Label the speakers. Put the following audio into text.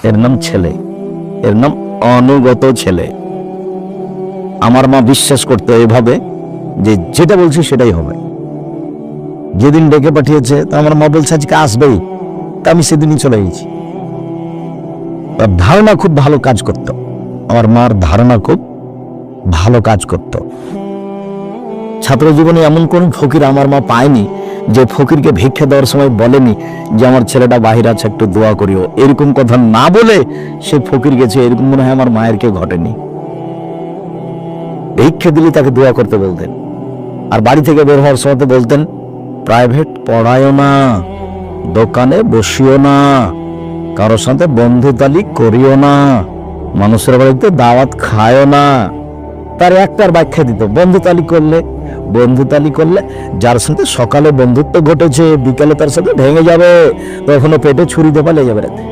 Speaker 1: এর নাম ছেলে, এর নাম অনুগত ছেলে। আমার মা বিশ্বাস করতো এভাবে যে যেটা বলছি সেটাই হবে। যেদিন ডেকে পাঠিয়েছে তা আমার মা বলছে আজকে আসবেই, তা আমি সেদিনই চলে গেছি। তার ধারণা খুব ভালো কাজ করত, আমার মার ধারণা খুব ভালো কাজ করত। ছাত্র জীবনে এমন কোন ফকির আমার মা পায়নি যে ফকিরকে ভিক্ষা দেওয়ার সময় বলেনি যে আমার ছেলেটা বাহির আছে একটু দোয়া করিও, এরকম কথা না বলে সে ফকির গেছে, এরকম মনে হয় আমার মায়ের কেউ ঘটেনি। ভিক্ষা দিলে তাকে দোয়া করতে বলতেন। আর বাড়ি থেকে বের হওয়ার সময় বলতেন প্রাইভেট পড়ায়ও না, দোকানে বসিও না, কারোর সাথে বন্ধুতালি করিও না, মানুষের বাড়িতে দাওয়াত খায়ও না। তার একটার ব্যাখ্যা দিত, বন্ধুতালি করলে যার সাথে সকালে বন্ধুত্ব ঘটেছে বিকালে তার সাথে ভেঙে যাবে, তখনও পেটে ছুরি দিয়ে পালিয়ে যাবে রাতে।